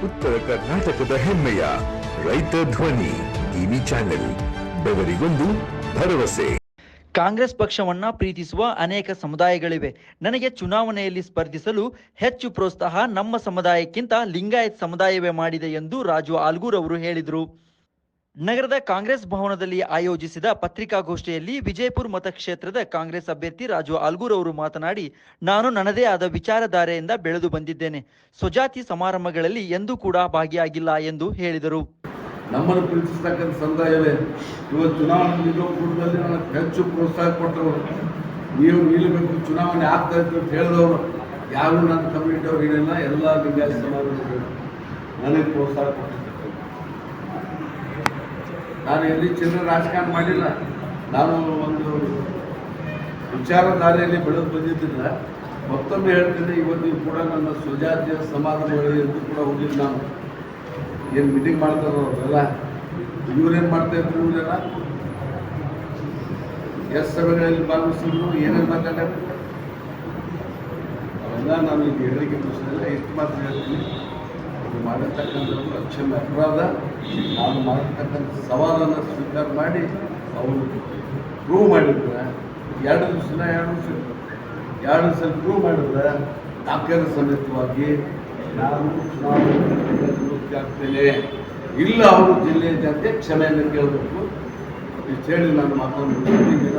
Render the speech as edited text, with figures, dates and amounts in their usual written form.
ಉತ್ತರ ಕರ್ನಾಟಕದ ಹೆಮ್ಮೆಯ ರೈತ ಧ್ವನಿ ಟಿವಿ ಚಾನೆಲ್, ಬೆವರಿಗೊಂದು ಭರವಸೆ. ಕಾಂಗ್ರೆಸ್ ಪಕ್ಷವನ್ನ ಪ್ರೀತಿಸುವ ಅನೇಕ ಸಮುದಾಯಗಳಿವೆ. ನನಗೆ ಚುನಾವಣೆಯಲ್ಲಿ ಸ್ಪರ್ಧಿಸಲು ಹೆಚ್ಚು ಪ್ರೋತ್ಸಾಹ ನಮ್ಮ ಸಮುದಾಯಕ್ಕಿಂತ ಲಿಂಗಾಯತ್ ಸಮುದಾಯವೇ ಮಾಡಿದೆ ಎಂದು ರಾಜು ಆಲ್ಗೂರ್ ಅವರು ಹೇಳಿದರು. ನಗರದ ಕಾಂಗ್ರೆಸ್ ಭವನದಲ್ಲಿ ಆಯೋಜಿಸಿದ ಪತ್ರಿಕಾಗೋಷ್ಠಿಯಲ್ಲಿ ವಿಜಯಪುರ ಮತಕ್ಷೇತ್ರದ ಕಾಂಗ್ರೆಸ್ ಅಭ್ಯರ್ಥಿ ರಾಜು ಆಲ್ಗೂರ್ ಅವರು ಮಾತನಾಡಿ, ನಾನು ನನ್ನದೇ ಆದ ವಿಚಾರಧಾರೆಯಿಂದ ಬೆಳೆದು ಬಂದಿದ್ದೇನೆ. ಸ್ವಜಾತಿ ಸಮಾರಂಭಗಳಲ್ಲಿ ಎಂದೂ ಕೂಡ ಭಾಗಿಯಾಗಿಲ್ಲ ಎಂದು ಹೇಳಿದರು. ನಮ್ಮನ್ನು ಪ್ರೀತಿಸ್ತಕ್ಕಂಥ ಸಮುದಾಯವೇ ಇವತ್ತು ಚುನಾವಣೆ ನಿಲ್ಲೋ ಕೂಟದಲ್ಲಿ ನನಗೆ ಹೆಚ್ಚು ಪ್ರೋತ್ಸಾಹ ಕೊಟ್ಟವರು, ನೀವು ನಿಲ್ಲಬೇಕು, ಚುನಾವಣೆ ಆಗ್ತಾ ಇತ್ತು ಅಂತ ಹೇಳಿದವರು ಯಾರು ನನ್ನ ಕಮ್ಯುನಿಟಿ ಅವ್ರು ಏನಿಲ್ಲ, ಎಲ್ಲ ಲಿಂಗಾಯತ ಸಮಾಜಗಳು ನನಗೆ ಪ್ರೋತ್ಸಾಹ ಕೊಟ್ಟಿರ್ತಕ್ಕಂಥ. ನಾನು ಎಲ್ಲಿ ಚಿಲ್ಲರೆ ರಾಜಕಾರಣ ಮಾಡಿಲ್ಲ. ನಾನು ಒಂದು ವಿಚಾರಧಾರೆಯಲ್ಲಿ ಬೆಳೆದು ಬಂದಿದ್ದಿಲ್ಲ. ಮತ್ತೊಮ್ಮೆ ಹೇಳ್ತೇನೆ, ಇವತ್ತು ಕೂಡ ನನ್ನ ಸ್ವಜಾತಿಯ ಸಮಾರಂಭಗಳಿಗೆ ಎಂದು ಕೂಡ ಹೋಗಿದ್ದು. ನಾನು ಏನು ಮೀಟಿಂಗ್ ಮಾಡ್ತಾರೋ ಅವರೆಲ್ಲ ಇವರೇನು ಮಾಡ್ತಾಯಿದ್ರು, ಇವರೆಲ್ಲ ಎಷ್ಟು ಸಭೆಗಳಲ್ಲಿ ಭಾಗವಹಿಸಿದ್ರು, ಏನೇನು ಮಾತಾಡ್ತಾರೆ ಅವೆಲ್ಲ ನಾನು ಈಗ ಹೇಳಲಿಕ್ಕೆ ಪ್ರಶ್ನೆ ಎಷ್ಟು ಮಾತ್ರ ಹೇಳ್ತೀನಿ. ಅದು ಮಾಡಿರ್ತಕ್ಕಂಥದ್ದು ಅಕ್ಷಮ್ಯ ಅಪರಾಧ. ನಾನು ಮಾಡಿರ್ತಕ್ಕಂಥ ಸವಾಲನ್ನು ಸ್ವೀಕಾರ ಮಾಡಿ ಅವರು ಪ್ರೂವ್ ಮಾಡಿದ್ರೆ 2 ದಿವಸ ಪ್ರೂವ್ ಮಾಡಿದ್ರೆ ದಾಖಲೆ ಸಮೇತವಾಗಿ ನಾನು ಚುನಾವಣೆ ಆಗ್ತೇನೆ. ಇಲ್ಲ ಅವರು ಜಿಲ್ಲೆಯ ಜನತೆ ಕ್ಷಮೆಯನ್ನು ಕೇಳಬೇಕು. ಇಷ್ಟು ಹೇಳಿ ನಾನು ಮಾತನಾಡ್ತೀನಿ.